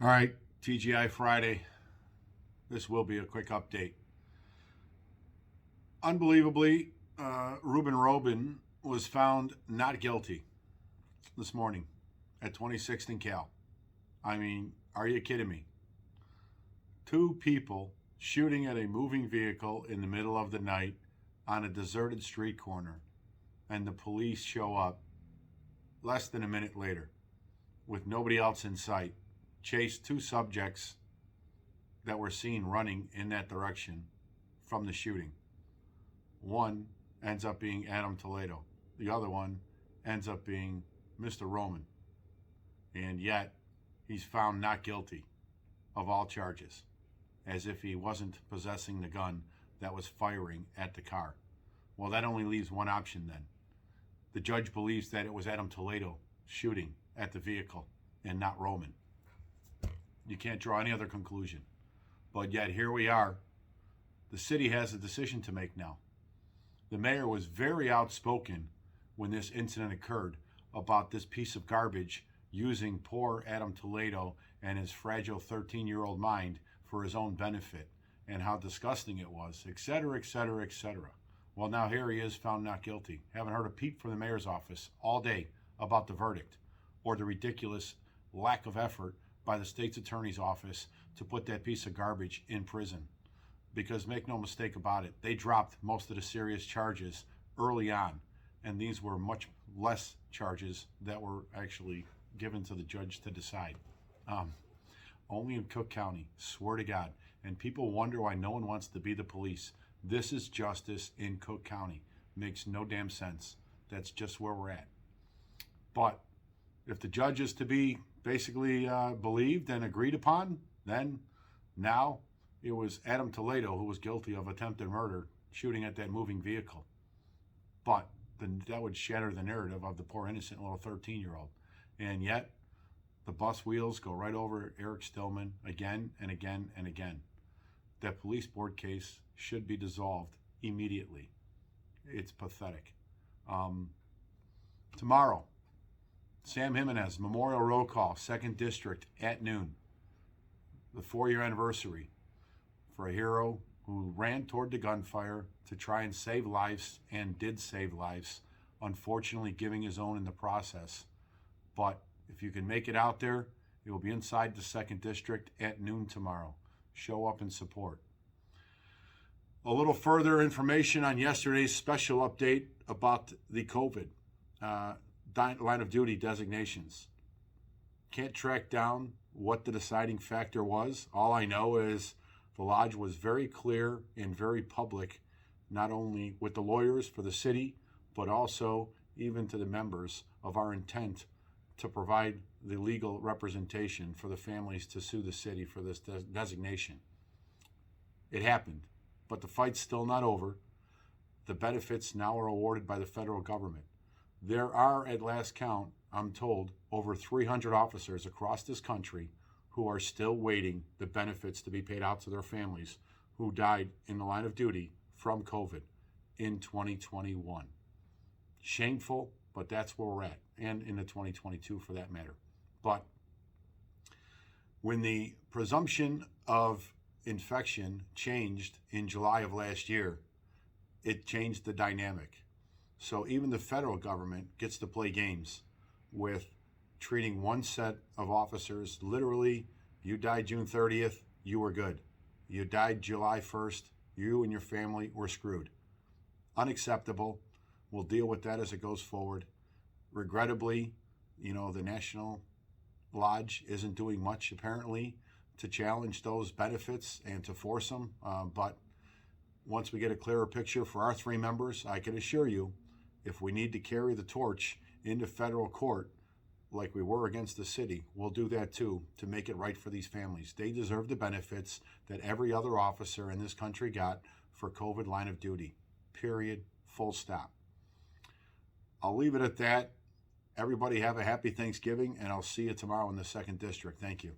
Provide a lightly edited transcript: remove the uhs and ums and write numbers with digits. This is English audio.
All right, TGI Friday. This will be a quick update. Unbelievably, Ruben Robin was found not guilty this morning at 26th and Cal. I mean, are you kidding me? Two people shooting at a moving vehicle in the middle of the night on a deserted street corner, and the police show up less than a minute later with nobody else in sight, chase two subjects that were seen running in that direction from the shooting. One ends up being Adam Toledo. The other one ends up being Mr. Roman. And yet, he's found not guilty of all charges, as if he wasn't possessing the gun that was firing at the car. Well, that only leaves one option then. The judge believes that it was Adam Toledo shooting at the vehicle and not Roman. You can't draw any other conclusion. But yet here we are. The city has a decision to make now. The mayor was very outspoken when this incident occurred about this piece of garbage using poor Adam Toledo and his fragile 13-year-old mind for his own benefit, and how disgusting it was, etc., etc., etc. Well, now here he is found not guilty. Haven't heard a peep from the mayor's office all day about the verdict or the ridiculous lack of effort by the state's attorney's office to put that piece of garbage in prison. Because make no mistake about it, they dropped most of the serious charges early on, and these were much less charges that were actually given to the judge to decide. Only in Cook County, swear to God. And people wonder why no one wants to be the police. This is justice in Cook County. Makes no damn sense. That's just where we're at. But if the judge is to be basically believed and agreed upon, then now it was Adam Toledo who was guilty of attempted murder, shooting at that moving vehicle. But that would shatter the narrative of the poor innocent little 13-year-old. And yet, the bus wheels go right over Eric Stillman again and again and again. That police board case should be dissolved immediately. It's pathetic. Tomorrow, Sam Jimenez, Memorial Roll Call, 2nd District at noon. The 4-year anniversary for a hero who ran toward the gunfire to try and save lives and did save lives, unfortunately giving his own in the process. But if you can make it out there, it will be inside the 2nd District at noon tomorrow. Show up and support. A little further information on yesterday's special update about the COVID line of duty designations. Can't track down what the deciding factor was. All I know is the lodge was very clear and very public, not only with the lawyers for the city, but also even to the members of our intent to provide the legal representation for the families to sue the city for this designation. It happened, but the fight's still not over. The benefits now are awarded by the federal government. There are, at last count, I'm told, over 300 officers across this country who are still waiting the benefits to be paid out to their families who died in the line of duty from COVID in 2021. Shameful, but that's where we're at, and in the 2022 for that matter. But when the presumption of infection changed in July of last year, it changed the dynamic. So even the federal government gets to play games with treating one set of officers. Literally, you died June 30th, you were good. You died July 1st, you and your family were screwed. Unacceptable. We'll deal with that as it goes forward. Regrettably, the National Lodge isn't doing much, apparently, to challenge those benefits and to force them. But once we get a clearer picture for our 3 members, I can assure you, if we need to carry the torch into federal court like we were against the city, we'll do that too to make it right for these families. They deserve the benefits that every other officer in this country got for COVID line of duty. Period. Full stop. I'll leave it at that. Everybody have a happy Thanksgiving, and I'll see you tomorrow in the 2nd District. Thank you.